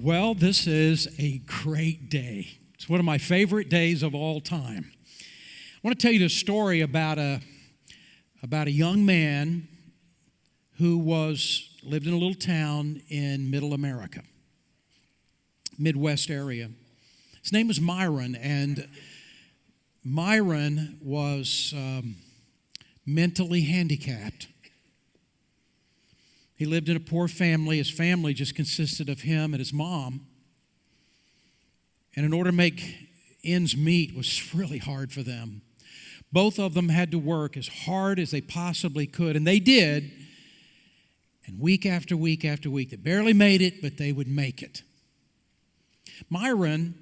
Well, this is a great day. It's one of my favorite days of all time. I want to tell you the story about a young man who lived in a little town in Middle America, Midwest area. His name was Myron, and Myron was mentally handicapped. He lived in a poor family. His family just consisted of him and his mom. And in order to make ends meet was really hard for them. Both of them had to work as hard as they possibly could, and they did. And week after week after week, they barely made it, but they would make it. Myron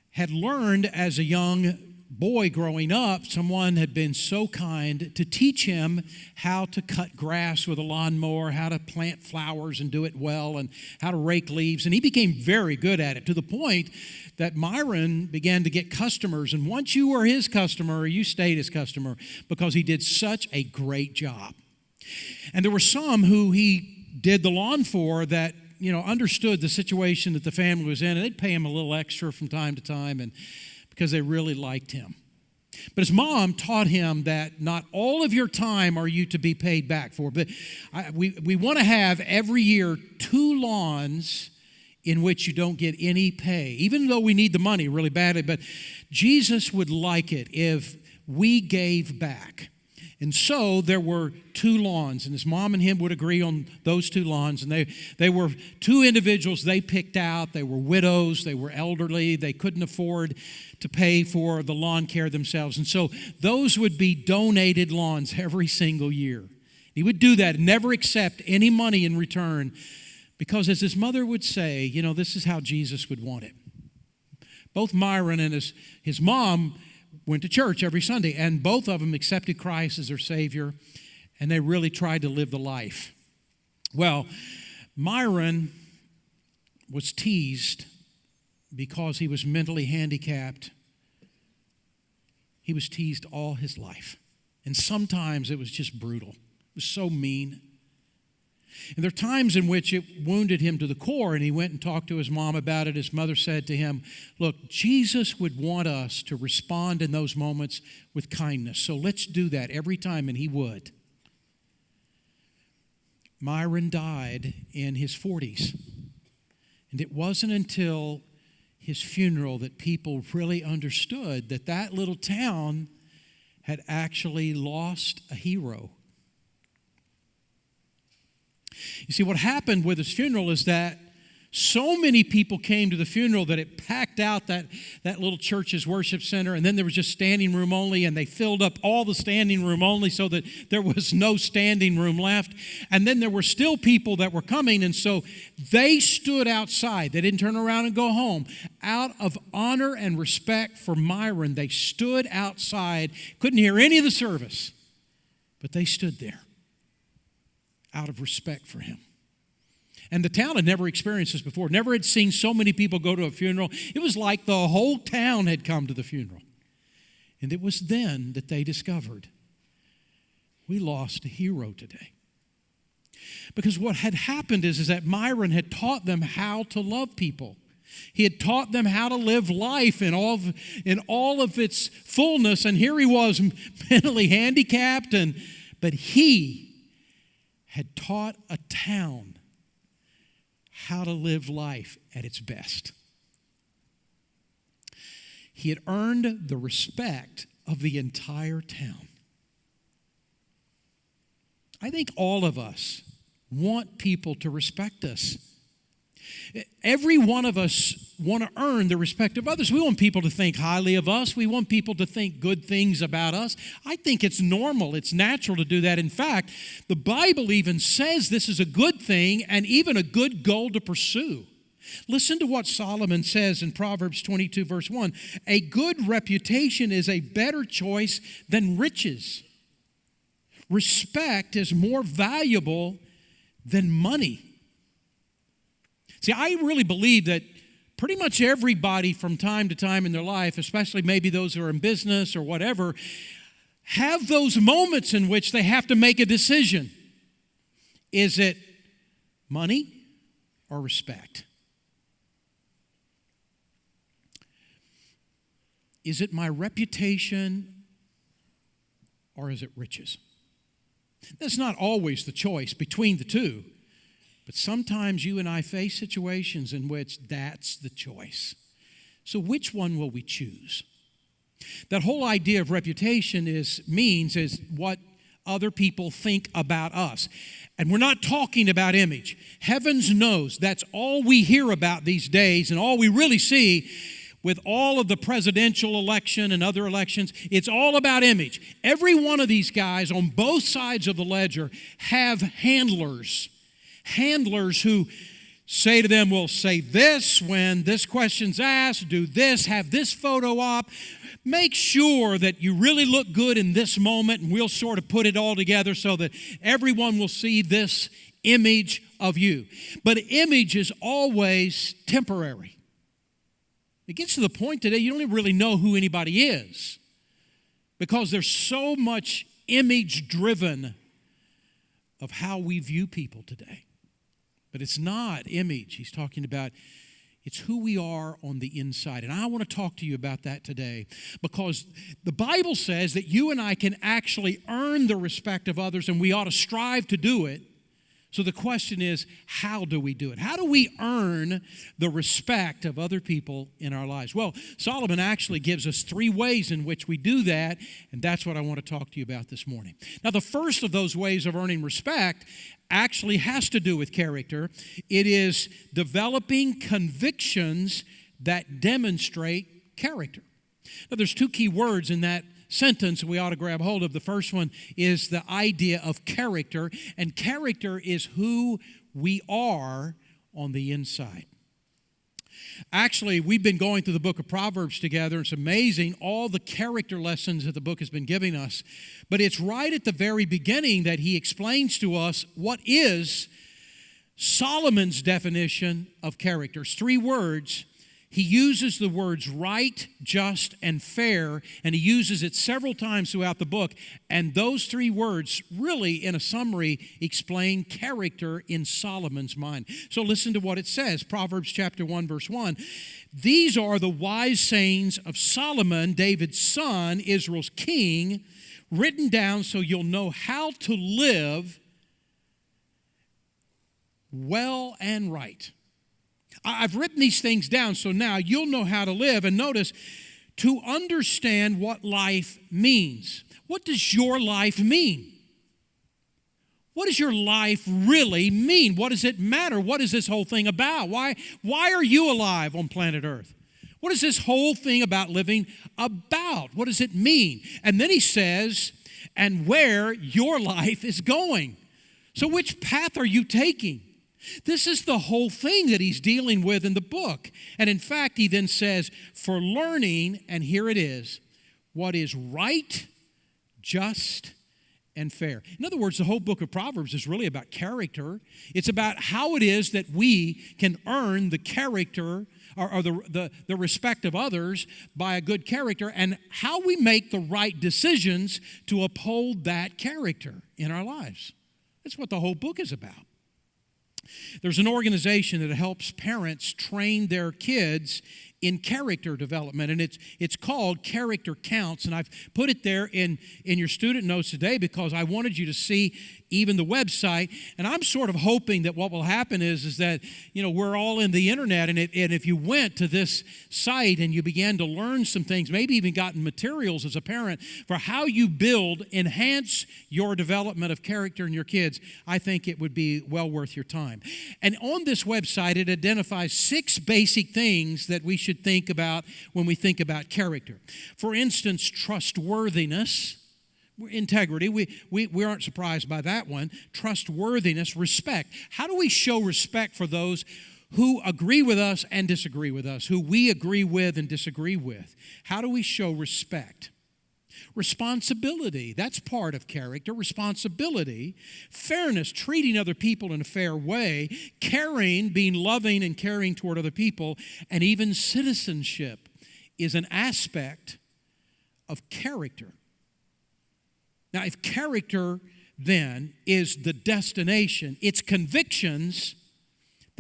had learned as a young boy growing up, someone had been so kind to teach him how to cut grass with a lawnmower, how to plant flowers and do it well, and how to rake leaves. And he became very good at it, to the point that Myron began to get customers. And once you were his customer, you stayed his customer because he did such a great job. And there were some who he did the lawn for that, understood the situation that the family was in, and they'd pay him a little extra from time to time, and because they really liked him. But his mom taught him that not all of your time are you to be paid back for. But we want to have every year 2 lawns in which you don't get any pay, even though we need the money really badly. But Jesus would like it if we gave back. And so there were 2 lawns, and his mom and him would agree on those 2 lawns. And they were 2 individuals they picked out. They were widows. They were elderly. They couldn't afford to pay for the lawn care themselves. And so those would be donated lawns every single year. He would do that and never accept any money in return because, as his mother would say, this is how Jesus would want it. Both Myron and his mom went to church every Sunday, and both of them accepted Christ as their Savior, and they really tried to live the life. Well, Myron was teased because he was mentally handicapped. He was teased all his life, and sometimes it was just brutal. It was so mean. And there are times in which it wounded him to the core, and he went and talked to his mom about it. His mother said to him, "Look, Jesus would want us to respond in those moments with kindness, so let's do that every time," and he would. Myron died in his 40s, and it wasn't until his funeral that people really understood that that little town had actually lost a hero. You see, what happened with his funeral is that so many people came to the funeral that it packed out that little church's worship center, and then there was just standing room only, and they filled up all the standing room only so that there was no standing room left. And then there were still people that were coming, and so they stood outside. They didn't turn around and go home. Out of honor and respect for Myron, they stood outside, couldn't hear any of the service, but they stood there out of respect for him. And the town had never experienced this before, never had seen so many people go to a funeral. It was like the whole town had come to the funeral. And it was then that they discovered, we lost a hero today. Because what had happened is that Myron had taught them how to love people. He had taught them how to live life in all of its fullness. And here he was, mentally handicapped, but he had taught a town how to live life at its best. He had earned the respect of the entire town. I think all of us want people to respect us. Every one of us want to earn the respect of others. We want people to think highly of us. We want people to think good things about us. I think it's normal. It's natural to do that. In fact, the Bible even says this is a good thing and even a good goal to pursue. Listen to what Solomon says in Proverbs 22, verse 1. A good reputation is a better choice than riches. Respect is more valuable than money. See, I really believe that pretty much everybody from time to time in their life, especially maybe those who are in business or whatever, have those moments in which they have to make a decision. Is it money or respect? Is it my reputation or is it riches? That's not always the choice between the two, but sometimes you and I face situations in which that's the choice. So which one will we choose? That whole idea of reputation means what other people think about us. And we're not talking about image. Heavens knows that's all we hear about these days and all we really see with all of the presidential election and other elections. It's all about image. Every one of these guys on both sides of the ledger have handlers who say to them, well, say this when this question's asked, do this, have this photo op. Make sure that you really look good in this moment, and we'll sort of put it all together so that everyone will see this image of you. But image is always temporary. It gets to the point today you don't even really know who anybody is because there's so much image-driven of how we view people today. But it's not image. He's talking about it's who we are on the inside. And I want to talk to you about that today because the Bible says that you and I can actually earn the respect of others and we ought to strive to do it. So the question is, how do we do it? How do we earn the respect of other people in our lives? Well, Solomon actually gives us 3 ways in which we do that, and that's what I want to talk to you about this morning. Now, the first of those ways of earning respect actually has to do with character. It is developing convictions that demonstrate character. Now, there's 2 key words in that sentence we ought to grab hold of. The first one is the idea of character, and character is who we are on the inside. Actually, we've been going through the book of Proverbs together. It's amazing all the character lessons that the book has been giving us. But it's right at the very beginning that he explains to us what is Solomon's definition of character. It's 3 words. He uses the words right, just, and fair, and he uses it several times throughout the book. And those 3 words really, in a summary, explain character in Solomon's mind. So listen to what it says, Proverbs chapter 1, verse 1. These are the wise sayings of Solomon, David's son, Israel's king, written down so you'll know how to live well and right. I've written these things down so now you'll know how to live. And notice, to understand what life means. What does your life mean? What does your life really mean? What does it matter? What is this whole thing about? Why are you alive on planet Earth? What is this whole thing about living about? What does it mean? And then he says, and where your life is going. So which path are you taking? This is the whole thing that he's dealing with in the book. And in fact, he then says, for learning, and here it is, what is right, just, and fair. In other words, the whole book of Proverbs is really about character. It's about how it is that we can earn the character or the respect of others by a good character and how we make the right decisions to uphold that character in our lives. That's what the whole book is about. There's an organization that helps parents train their kids in character development, and it's called Character Counts, and I've put it there in your student notes today because I wanted you to see even the website, and I'm sort of hoping that what will happen is that, you know, we're all in the internet, and if you went to this site and you began to learn some things, maybe even gotten materials as a parent for how you enhance your development of character in your kids, I think it would be well worth your time. And on this website, it identifies 6 basic things that we should think about when we think about character. For instance, trustworthiness. Integrity, we aren't surprised by that one. Trustworthiness, respect. How do we show respect for those who agree with us and disagree with us, who we agree with and disagree with? How do we show respect? Responsibility, that's part of character. Responsibility, fairness, treating other people in a fair way, caring, being loving and caring toward other people, and even citizenship is an aspect of character. Now, if character then is the destination, it's convictions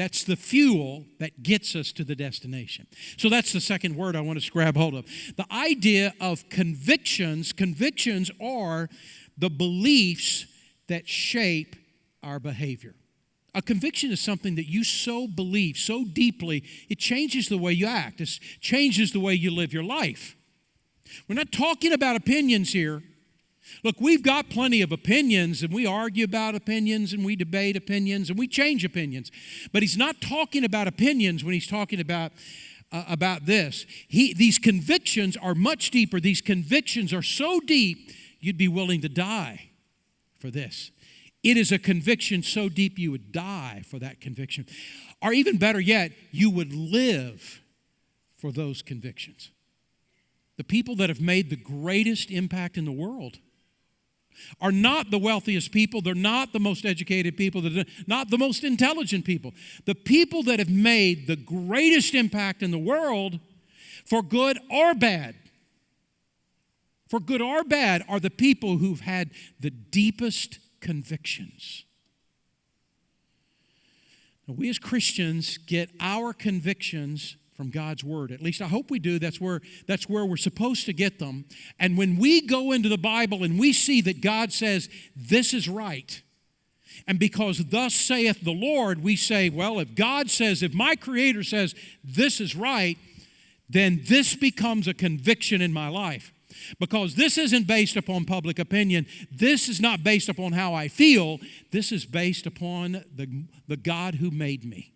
That's the fuel that gets us to the destination. So that's the second word I want us to grab hold of. The idea of convictions. Convictions are the beliefs that shape our behavior. A conviction is something that you so believe so deeply, it changes the way you act. It changes the way you live your life. We're not talking about opinions here. Look, we've got plenty of opinions, and we argue about opinions, and we debate opinions, and we change opinions. But he's not talking about opinions when he's talking about this. These convictions are much deeper. These convictions are so deep, you'd be willing to die for this. It is a conviction so deep you would die for that conviction. Or even better yet, you would live for those convictions. The people that have made the greatest impact in the world are not the wealthiest people. They're not the most educated people. They're not the most intelligent people. The people that have made the greatest impact in the world, for good or bad, are the people who've had the deepest convictions. Now, we as Christians get our convictions from God's Word. At least I hope we do. That's where we're supposed to get them. And when we go into the Bible and we see that God says, this is right, and because thus saith the Lord, we say, well, if God says, if my Creator says this is right, then this becomes a conviction in my life. Because this isn't based upon public opinion. This is not based upon how I feel. This is based upon the God who made me.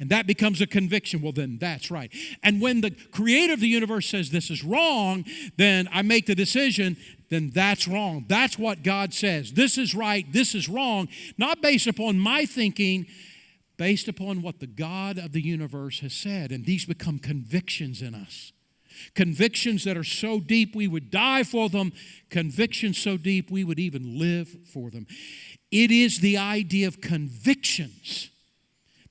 And that becomes a conviction. Well, then that's right. And when the Creator of the universe says this is wrong, then I make the decision, then that's wrong. That's what God says. This is right, this is wrong. Not based upon my thinking, based upon what the God of the universe has said. And these become convictions in us. Convictions that are so deep we would die for them. Convictions so deep we would even live for them. It is the idea of convictions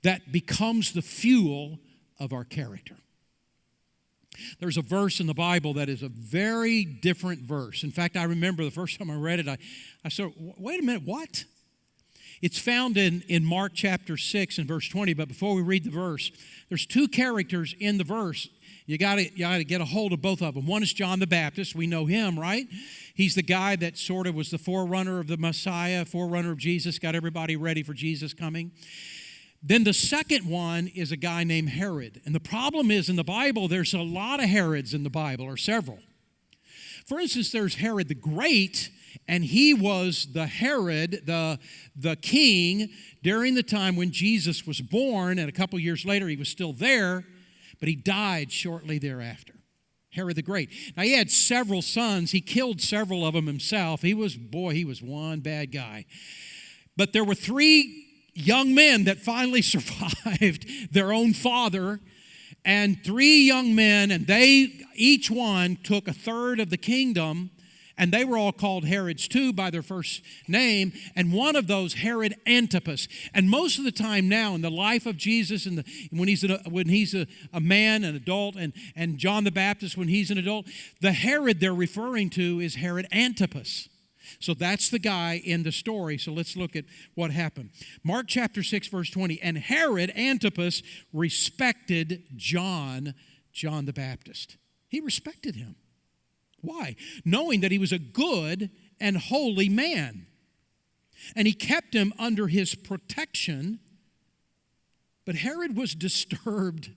that becomes the fuel of our character. There's a verse in the Bible that is a very different verse. In fact, I remember the first time I read it, I said, wait a minute, what? It's found in Mark chapter 6 and verse 20, but before we read the verse, there's two characters in the verse. You got to get a hold of both of them. One is John the Baptist. We know him, right? He's the guy that sort of was the forerunner of the Messiah, forerunner of Jesus, got everybody ready for Jesus coming. Then the second one is a guy named Herod. And the problem is in the Bible, there's a lot of Herods in the Bible, or several. For instance, there's Herod the Great, and he was the Herod, the king, during the time when Jesus was born, and a couple years later he was still there, but he died shortly thereafter. Herod the Great. Now, he had several sons. He killed several of them himself. He was one bad guy. But there were three young men that finally survived their own father, and three young men, and they, each one took a third of the kingdom, and they were all called Herods too by their first name, and one of those, Herod Antipas. And most of the time now in the life of Jesus, when he's a man, an adult, and John the Baptist when he's an adult, the Herod they're referring to is Herod Antipas. So that's the guy in the story. So let's look at what happened. Mark chapter 6, verse 20. And Herod Antipas respected John the Baptist. He respected him. Why? Knowing that he was a good and holy man. And he kept him under his protection. But Herod was disturbed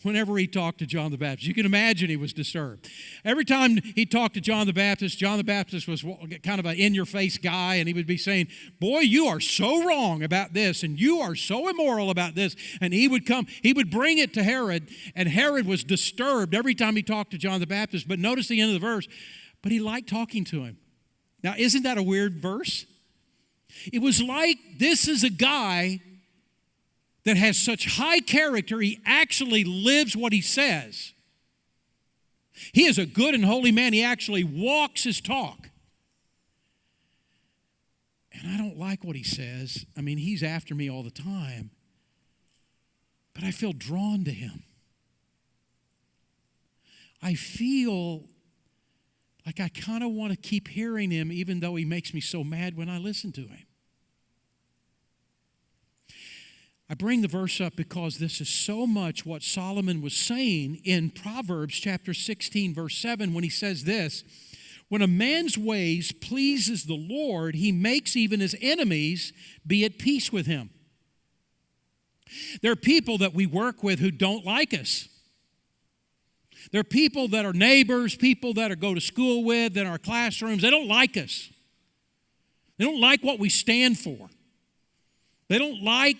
whenever he talked to John the Baptist. You can imagine he was disturbed. Every time he talked to John the Baptist was kind of an in-your-face guy, and he would be saying, boy, you are so wrong about this, and you are so immoral about this. And he would bring it to Herod, and Herod was disturbed every time he talked to John the Baptist. But notice the end of the verse, but he liked talking to him. Now, isn't that a weird verse? It was like this is a guy that has such high character, he actually lives what he says. He is a good and holy man. He actually walks his talk. And I don't like what he says. I mean, he's after me all the time. But I feel drawn to him. I feel like I kind of want to keep hearing him even though he makes me so mad when I listen to him. I bring the verse up because this is so much what Solomon was saying in Proverbs chapter 16, verse 7, when he says this, when a man's ways pleases the Lord, he makes even his enemies be at peace with him. There are people that we work with who don't like us. There are people that are neighbors, people that go to school with, in our classrooms. They don't like us. They don't like what we stand for. They don't like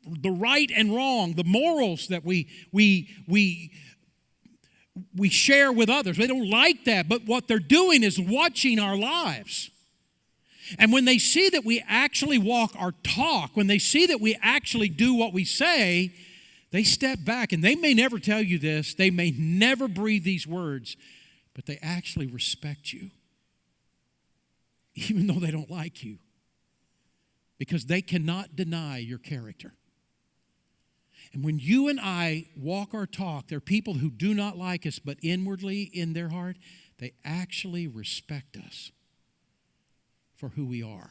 the right and wrong, the morals that we share with others. They don't like that, but what they're doing is watching our lives. And when they see that we actually walk our talk, when they see that we actually do what we say, they step back, and they may never tell you this, they may never breathe these words, but they actually respect you, even though they don't like you, because they cannot deny your character. And when you and I walk our talk, there are people who do not like us, but inwardly in their heart, they actually respect us for who we are.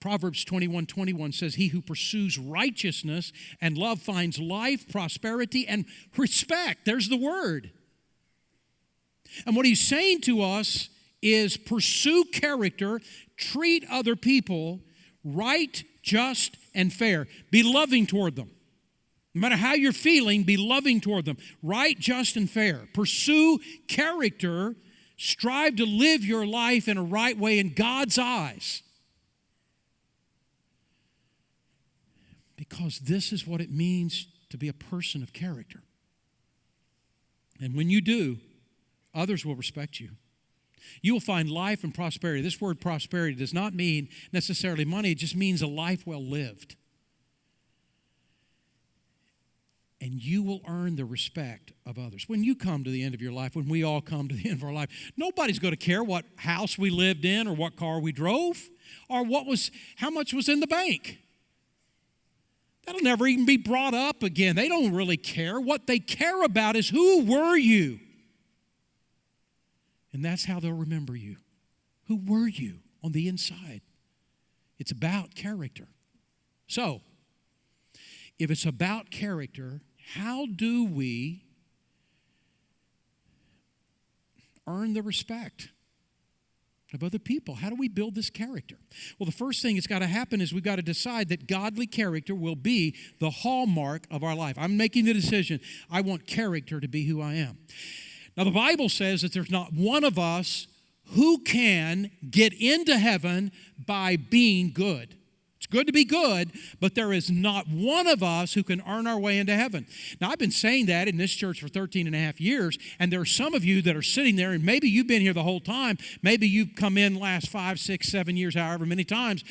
Proverbs 21:21 says, he who pursues righteousness and love finds life, prosperity, and respect. There's the word. And what he's saying to us is pursue character, treat other people right, just, and fair. Be loving toward them. No matter how you're feeling, be loving toward them. Right, just, and fair. Pursue character. Strive to live your life in a right way in God's eyes. Because this is what it means to be a person of character. And when you do, others will respect you. You will find life and prosperity. This word prosperity does not mean necessarily money. It just means a life well lived. And you will earn the respect of others. When you come to the end of your life, when we all come to the end of our life, nobody's going to care what house we lived in or what car we drove or how much was in the bank. That'll never even be brought up again. They don't really care. What they care about is who were you? And that's how they'll remember you. Who were you on the inside? It's about character. So, if it's about character, how do we earn the respect of other people? How do we build this character? Well, the first thing that's got to happen is we've got to decide that godly character will be the hallmark of our life. I'm making the decision. I want character to be who I am. Now, the Bible says that there's not one of us who can get into heaven by being good. It's good to be good, but there is not one of us who can earn our way into heaven. Now, I've been saying that in this church for 13 and a half years, and there are some of you that are sitting there, and maybe you've been here the whole time. Maybe you've come in the last 5, 6, 7 years, however many times,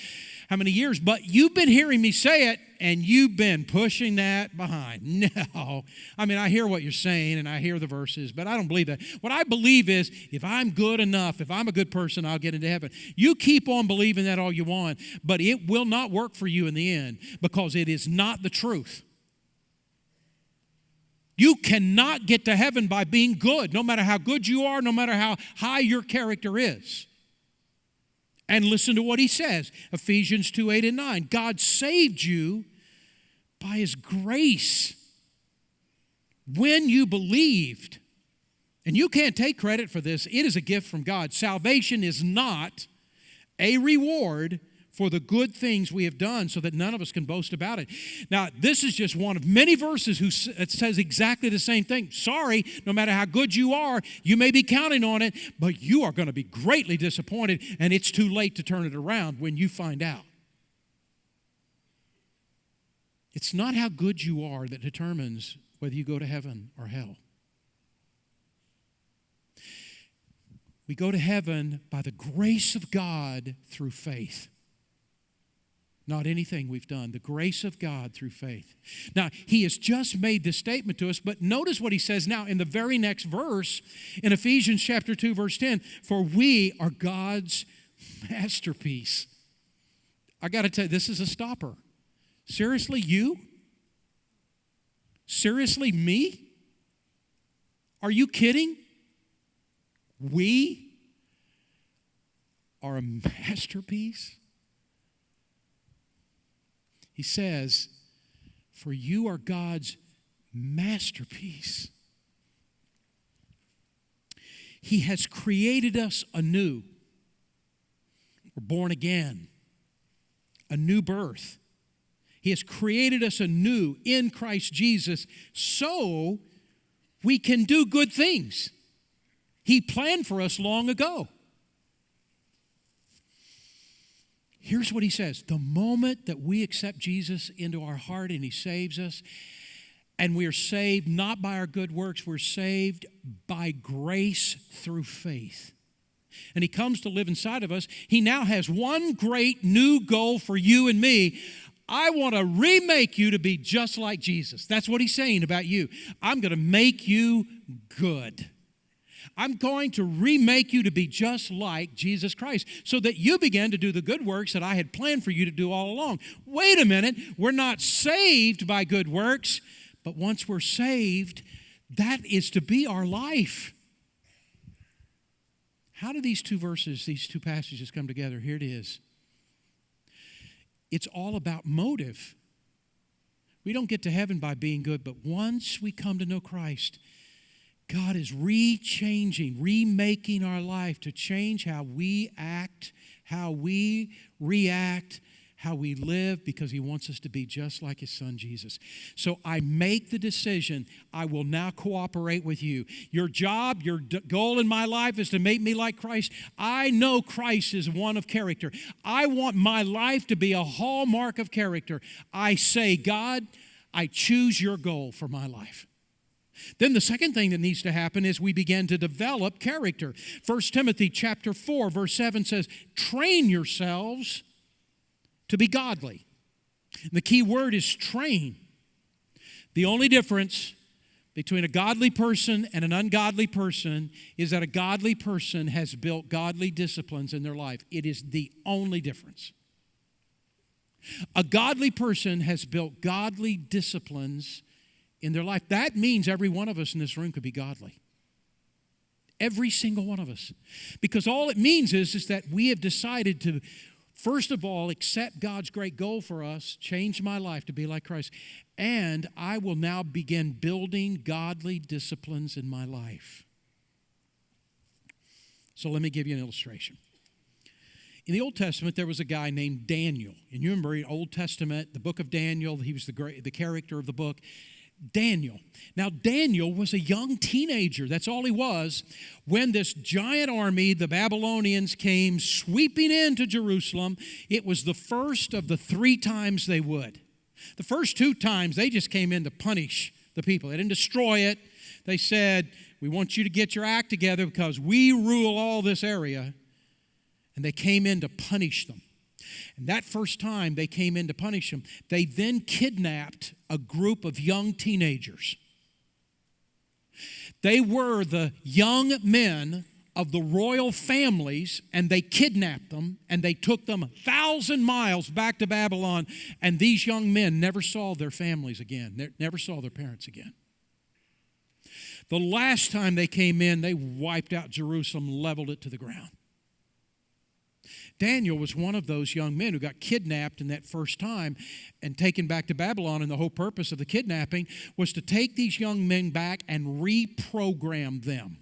how many years, but you've been hearing me say it, and you've been pushing that behind. No. I mean, I hear what you're saying, and I hear the verses, but I don't believe that. What I believe is, if I'm good enough, if I'm a good person, I'll get into heaven. You keep on believing that all you want, but it will not work for you in the end, because it is not the truth. You cannot get to heaven by being good, no matter how good you are, no matter how high your character is. And listen to what he says, Ephesians 2:8 and 9. God saved you by his grace when you believed. And you can't take credit for this. It is a gift from God. Salvation is not a reward for the good things we have done, so that none of us can boast about it. Now, this is just one of many verses that says exactly the same thing. Sorry, no matter how good you are, you may be counting on it, but you are going to be greatly disappointed, and it's too late to turn it around when you find out. It's not how good you are that determines whether you go to heaven or hell. We go to heaven by the grace of God through faith. Not anything we've done. The grace of God through faith. Now, he has just made this statement to us, but notice what he says now in the very next verse in Ephesians chapter 2, verse 10. For we are God's masterpiece. I got to tell you, this is a stopper. Seriously, you? Seriously, me? Are you kidding? We are a masterpiece? He says, for you are God's masterpiece. He has created us anew. We're born again, a new birth. He has created us anew in Christ Jesus so we can do good things. He planned for us long ago. Here's what he says. The moment that we accept Jesus into our heart and he saves us, and we are saved not by our good works, we're saved by grace through faith. And he comes to live inside of us. He now has one great new goal for you and me. I want to remake you to be just like Jesus. That's what he's saying about you. I'm going to make you good. I'm going to remake you to be just like Jesus Christ so that you begin to do the good works that I had planned for you to do all along. Wait a minute. We're not saved by good works, but once we're saved, that is to be our life. How do these two verses, these two passages come together? Here it is. It's all about motive. We don't get to heaven by being good, but once we come to know Christ, God is remaking our life to change how we act, how we react, how we live, because he wants us to be just like his son Jesus. So I make the decision, I will now cooperate with you. Your job, your goal in my life is to make me like Christ. I know Christ is one of character. I want my life to be a hallmark of character. I say, God, I choose your goal for my life. Then the second thing that needs to happen is we begin to develop character. 1 Timothy chapter 4, verse 7 says, train yourselves to be godly. And the key word is train. The only difference between a godly person and an ungodly person is that a godly person has built godly disciplines in their life. It is the only difference. A godly person has built godly disciplines in their life. That means every one of us in this room could be godly. Every single one of us. Because all it means is that we have decided to, first of all, accept God's great goal for us, change my life to be like Christ, and I will now begin building godly disciplines in my life. So let me give you an illustration. In the Old Testament, there was a guy named Daniel. And you remember the Old Testament, the book of Daniel, he was the character of the book. Daniel. Now, Daniel was a young teenager. That's all he was. When this giant army, the Babylonians, came sweeping into Jerusalem, it was the first of the 3 times they would. The first 2 times, they just came in to punish the people. They didn't destroy it. They said, we want you to get your act together because we rule all this area. And they came in to punish them. And that first time they came in to punish them, they then kidnapped a group of young teenagers. They were the young men of the royal families, and they kidnapped them, and they took them 1,000 miles back to Babylon, and these young men never saw their families again, never saw their parents again. The last time they came in, they wiped out Jerusalem, leveled it to the ground. Daniel was one of those young men who got kidnapped in that first time and taken back to Babylon, and the whole purpose of the kidnapping was to take these young men back and reprogram them.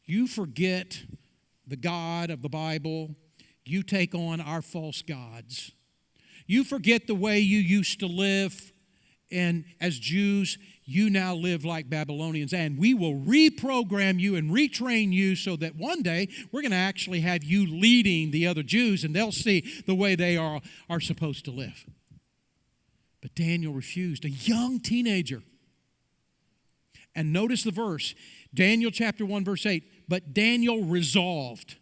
You forget the God of the Bible. You take on our false gods. You forget the way you used to live, and as Jews, you now live like Babylonians, and we will reprogram you and retrain you so that one day we're going to actually have you leading the other Jews, and they'll see the way they are supposed to live. But Daniel refused, a young teenager. And notice the verse, Daniel chapter 1, verse 8, but Daniel resolved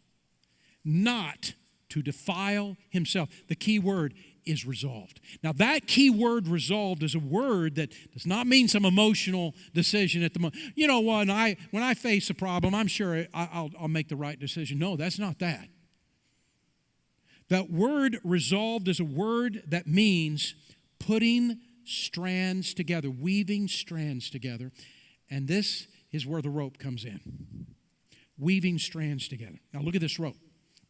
not to defile himself. The key word is resolved. Now that key word resolved is a word that does not mean some emotional decision at the moment. You know, when I face a problem, I'm sure I'll make the right decision. No, that's not that. That word resolved is a word that means putting strands together, weaving strands together. And this is where the rope comes in. Weaving strands together. Now look at this rope.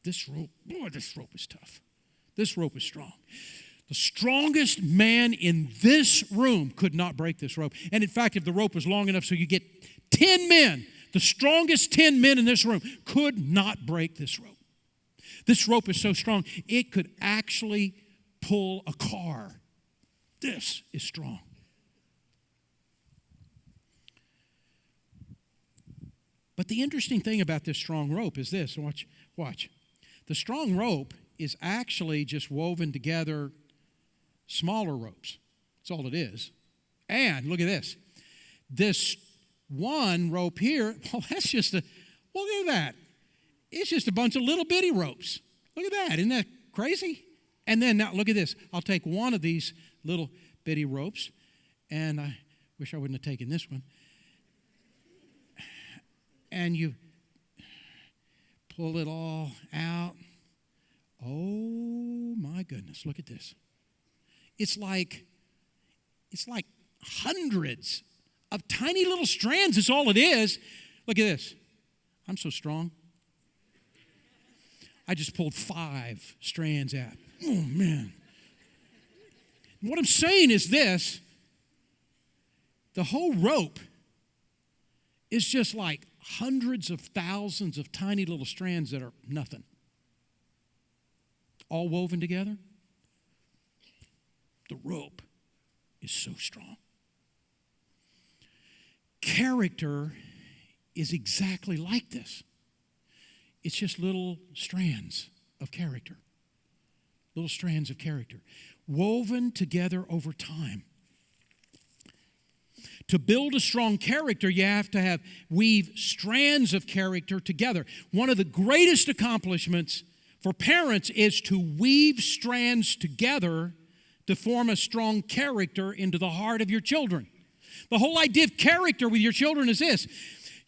This rope is tough. This rope is strong. The strongest man in this room could not break this rope. And in fact, if the rope was long enough so you get 10 men, the strongest 10 men in this room could not break this rope. This rope is so strong, it could actually pull a car. This is strong. But the interesting thing about this strong rope is this. Watch. The strong rope is actually just woven together smaller ropes. That's all it is. And look at this. This one rope here, well, look at that. It's just a bunch of little bitty ropes. Look at that. Isn't that crazy? And then now look at this. I'll take one of these little bitty ropes, and I wish I wouldn't have taken this one. And you pull it all out. Oh my goodness, look at this. It's like hundreds of tiny little strands is all it is. Look at this. I'm so strong. I just pulled 5 strands out. Oh man. What I'm saying is this. The whole rope is just like hundreds of thousands of tiny little strands that are nothing. All woven together. The rope is so strong. Character is exactly like this. It's just little strands of character. Little strands of character. Woven together over time. To build a strong character, you have to weave strands of character together. One of the greatest accomplishments for parents is to weave strands together to form a strong character into the heart of your children. The whole idea of character with your children is this.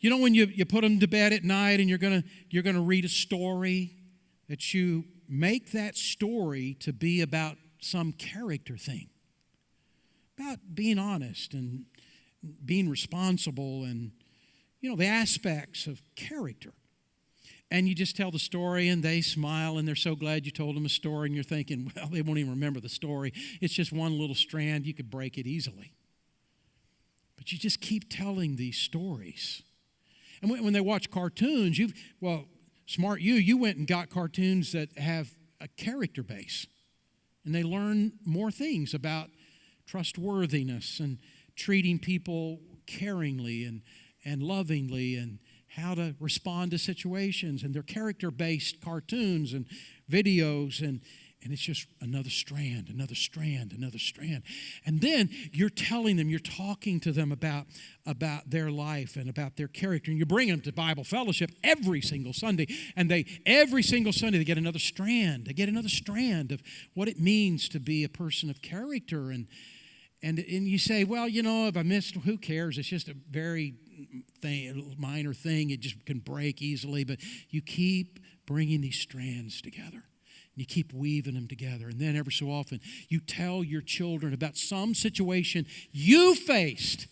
You know, when you put them to bed at night and you're gonna read a story, that you make that story to be about some character thing. About being honest and being responsible and, the aspects of character. And you just tell the story and they smile and they're so glad you told them a story, and you're thinking, well, they won't even remember the story. It's just one little strand. You could break it easily. But you just keep telling these stories. And when they watch cartoons, smart you went and got cartoons that have a character base. And they learn more things about trustworthiness and treating people caringly and lovingly, and how to respond to situations. And they're character-based cartoons and videos, and it's just another strand, another strand, another strand. And then you're telling them, you're talking to them about their life and about their character. And you bring them to Bible fellowship every single Sunday. And every single Sunday they get another strand. They get another strand of what it means to be a person of character. And you say, well, if I missed, who cares? It's just a very minor thing. It just can break easily. But you keep bringing these strands together. You keep weaving them together. And then every so often, you tell your children about some situation you faced.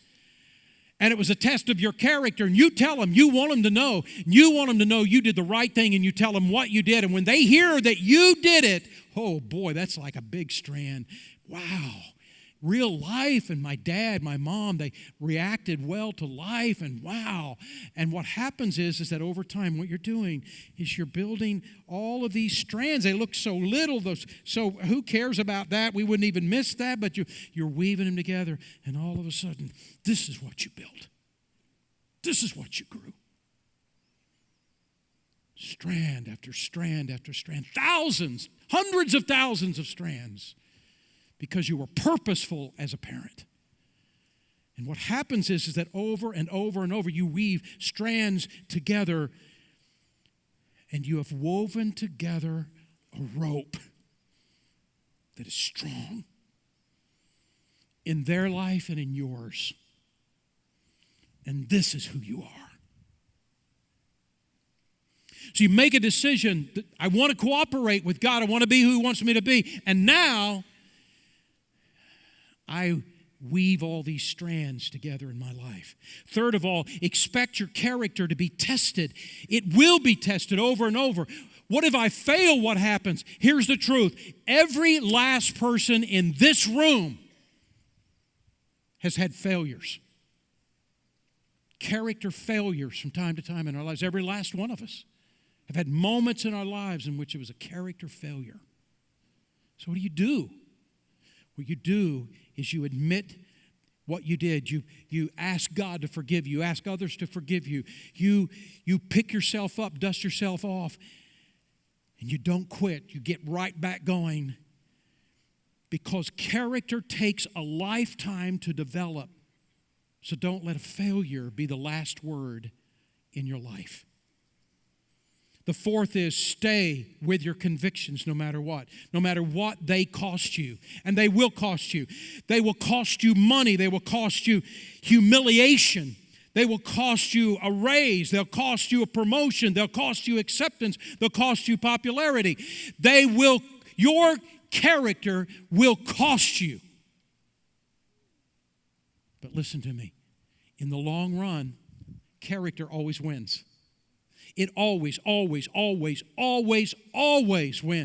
And it was a test of your character. And you tell them, you want them to know. You want them to know you did the right thing, and you tell them what you did. And when they hear that you did it, oh boy, that's like a big strand. Wow. Real life, and my dad, my mom, they reacted well to life, and wow. And what happens is that over time, what you're doing is you're building all of these strands. They look so little, so who cares about that? We wouldn't even miss that, but you're weaving them together, and all of a sudden, this is what you built. This is what you grew. Strand after strand after strand, thousands, hundreds of thousands of strands. Because you were purposeful as a parent. And what happens is that over and over and over, you weave strands together, and you have woven together a rope that is strong in their life and in yours. And this is who you are. So you make a decision that I want to cooperate with God. I want to be who He wants me to be. And now I weave all these strands together in my life. Third of all, expect your character to be tested. It will be tested over and over. What if I fail? What happens? Here's the truth. Every last person in this room has had failures. Character failures from time to time in our lives. Every last one of us have had moments in our lives in which it was a character failure. So what do? What you do is you admit what you did. You ask God to forgive you. You ask others to forgive you. You pick yourself up, dust yourself off, and you don't quit. You get right back going, because character takes a lifetime to develop. So don't let a failure be the last word in your life. The fourth is stay with your convictions no matter what. No matter what they cost you. And they will cost you. They will cost you money. They will cost you humiliation. They will cost you a raise. They'll cost you a promotion. They'll cost you acceptance. They'll cost you popularity. Your character will cost you. But listen to me. In the long run, character always wins. It always wins.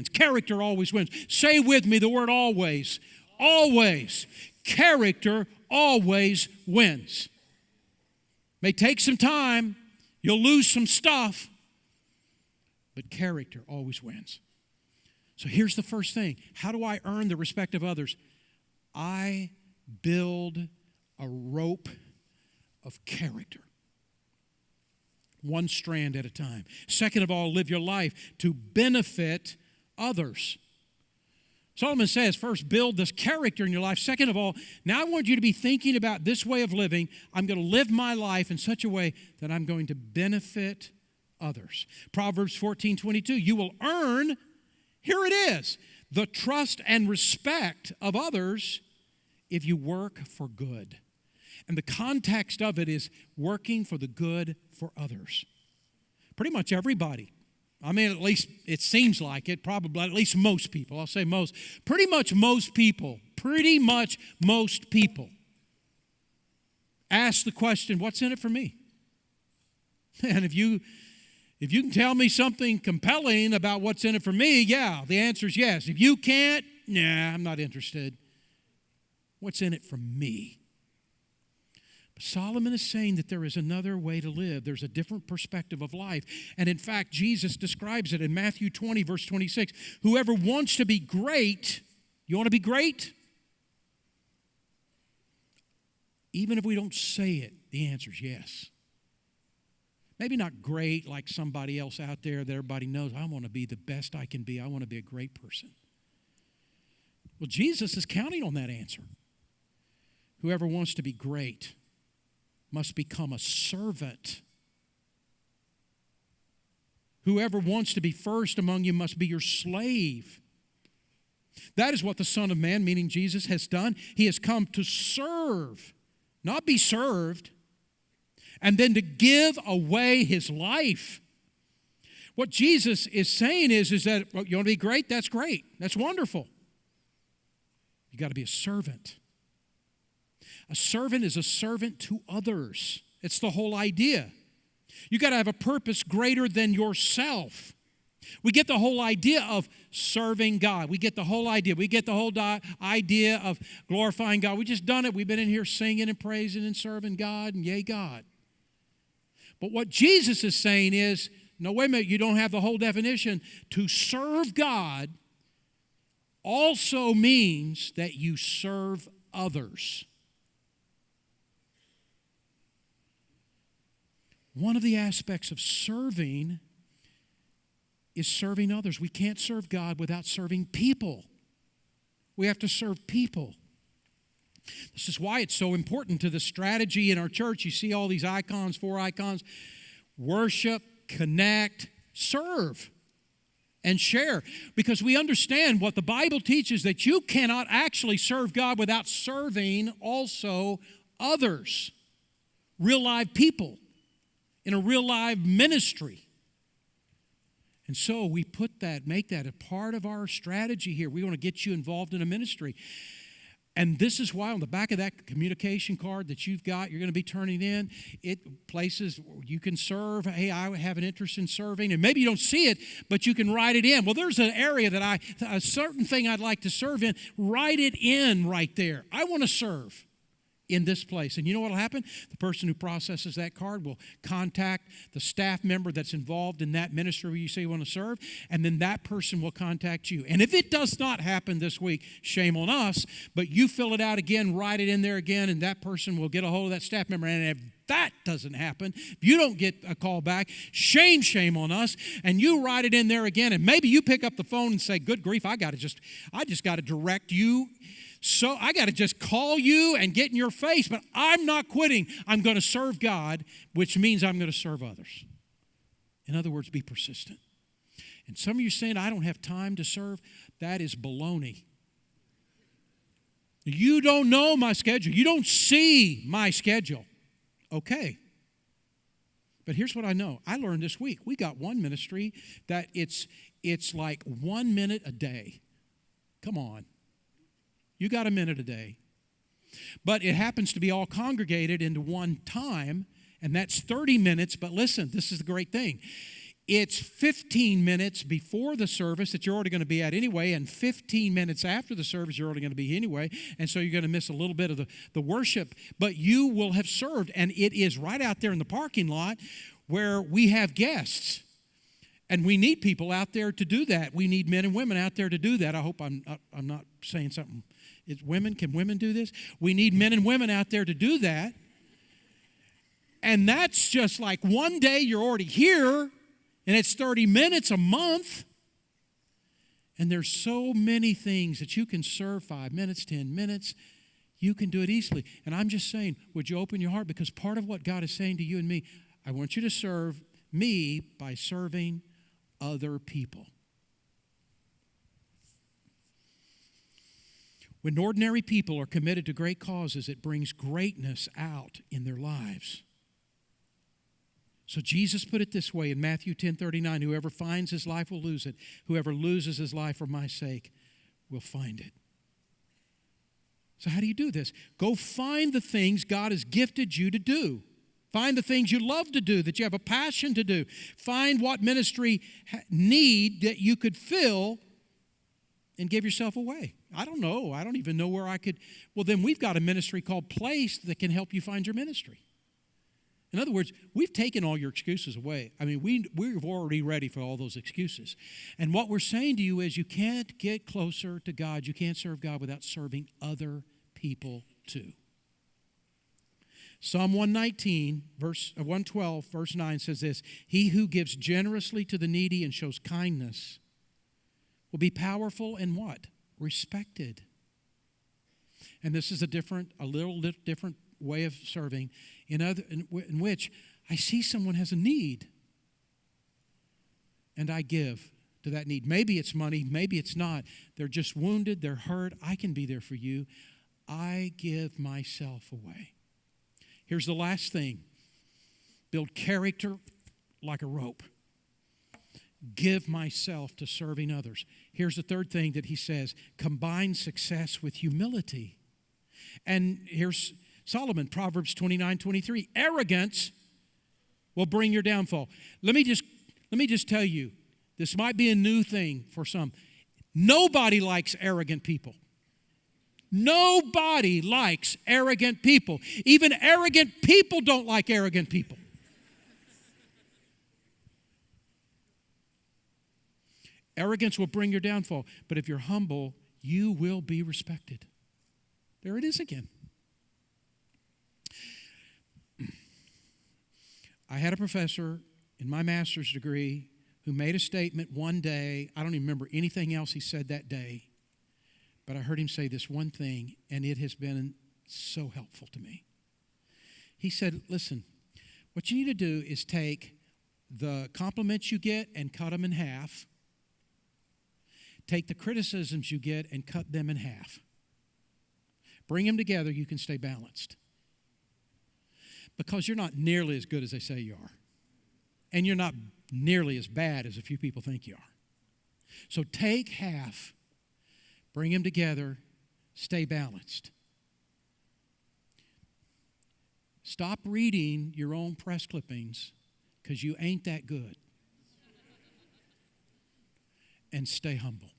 Character always wins. Say with me the word always. Always. Character always wins. May take some time. You'll lose some stuff. But character always wins. So here's the first thing. How do I earn the respect of others? I build a rope of character. One strand at a time. Second of all, live your life to benefit others. Solomon says, first, build this character in your life. Second of all, now I want you to be thinking about this way of living. I'm going to live my life in such a way that I'm going to benefit others. Proverbs 14:22, you will earn, here it is, the trust and respect of others if you work for good. And the context of it is working for the good for others. Pretty much everybody. I mean, at least it seems like it, probably, at least most people. I'll say most. Pretty much most people ask the question, what's in it for me? And if you can tell me something compelling about what's in it for me, yeah, the answer is yes. If you can't, nah, I'm not interested. What's in it for me? Solomon is saying that there is another way to live. There's a different perspective of life. And in fact, Jesus describes it in Matthew 20, verse 26. Whoever wants to be great, you want to be great? Even if we don't say it, the answer is yes. Maybe not great like somebody else out there that everybody knows. I want to be the best I can be. I want to be a great person. Well, Jesus is counting on that answer. Whoever wants to be great must become a servant. Whoever wants to be first among you must be your slave. That is what the Son of Man, meaning Jesus, has done. He has come to serve, not be served, and then to give away his life. What Jesus is saying is that, well, you want to be great? That's great. That's wonderful. You got to be a servant. A servant is a servant to others. It's the whole idea. You got to have a purpose greater than yourself. We get the whole idea of serving God. We get the whole idea. We get the whole idea of glorifying God. We just done it. We've been in here singing and praising and serving God, and yay, God. But what Jesus is saying is, no, wait a minute, you don't have the whole definition. To serve God also means that you serve others. One of the aspects of serving is serving others. We can't serve God without serving people. We have to serve people. This is why it's so important to the strategy in our church. You see all these icons, 4 icons. Worship, connect, serve, and share. Because we understand what the Bible teaches, that you cannot actually serve God without serving also others. Real live people. In a real live ministry. And so we make that a part of our strategy here. We want to get you involved in a ministry. And this is why on the back of that communication card that you're going to be turning in, it places you can serve. Hey, I have an interest in serving. And maybe you don't see it, but you can write it in. Well, there's an area that a certain thing I'd like to serve in. Write it in right there. I want to serve in this place. And you know what will happen? The person who processes that card will contact the staff member that's involved in that ministry where you say you want to serve, and then that person will contact you. And if it does not happen this week, shame on us, but you fill it out again, write it in there again, and that person will get a hold of that staff member. And if that doesn't happen, if you don't get a call back, shame on us, and you write it in there again, and maybe you pick up the phone and say, good grief, I just got to direct you. So I got to just call you and get in your face, but I'm not quitting. I'm going to serve God, which means I'm going to serve others. In other words, be persistent. And some of you saying, I don't have time to serve, that is baloney. You don't know my schedule. You don't see my schedule. Okay. But here's what I know. I learned this week. We got one ministry that it's like 1 minute a day. Come on. You got a minute a day. But it happens to be all congregated into one time, and that's 30 minutes. But listen, this is the great thing. It's 15 minutes before the service that you're already going to be at anyway, and 15 minutes after the service you're already going to be anyway, and so you're going to miss a little bit of the worship, but you will have served, and it is right out there in the parking lot where we have guests. And we need people out there to do that. We need men and women out there to do that. I hope I'm not saying something. Can women do this? We need men and women out there to do that. And that's just like one day you're already here, and it's 30 minutes a month. And there's so many things that you can serve 5 minutes, 10 minutes. You can do it easily. And I'm just saying, would you open your heart? Because part of what God is saying to you and me, I want you to serve me by serving other people. When ordinary people are committed to great causes, it brings greatness out in their lives. So Jesus put it this way in Matthew 10:39, whoever finds his life will lose it. Whoever loses his life for my sake will find it. So how do you do this? Go find the things God has gifted you to do. Find the things you love to do, that you have a passion to do. Find what ministry need that you could fill and give yourself away. I don't know. I don't even know where I could. Well, then we've got a ministry called Place that can help you find your ministry. In other words, we've taken all your excuses away. I mean, we're already ready for all those excuses. And what we're saying to you is you can't get closer to God. You can't serve God without serving other people too. Psalm 119, 112, verse 9 says this, he who gives generously to the needy and shows kindness will be powerful and what? Respected. And this is a little different way of serving in which I see someone has a need and I give to that need. Maybe it's money, maybe it's not. They're just wounded, they're hurt. I can be there for you. I give myself away. Here's the last thing. Build character like a rope. Give myself to serving others. Here's the third thing that he says. Combine success with humility. And here's Solomon, Proverbs 29:23. Arrogance will bring your downfall. Let me just tell you, this might be a new thing for some. Nobody likes arrogant people. Nobody likes arrogant people. Even arrogant people don't like arrogant people. Arrogance will bring your downfall, but if you're humble, you will be respected. There it is again. I had a professor in my master's degree who made a statement one day. I don't even remember anything else he said that day. But I heard him say this one thing, and it has been so helpful to me. He said, listen, what you need to do is take the compliments you get and cut them in half. Take the criticisms you get and cut them in half. Bring them together, you can stay balanced. Because you're not nearly as good as they say you are. And you're not nearly as bad as a few people think you are. So take half. Bring them together, Stay balanced. Stop reading your own press clippings because you ain't that good. And stay humble.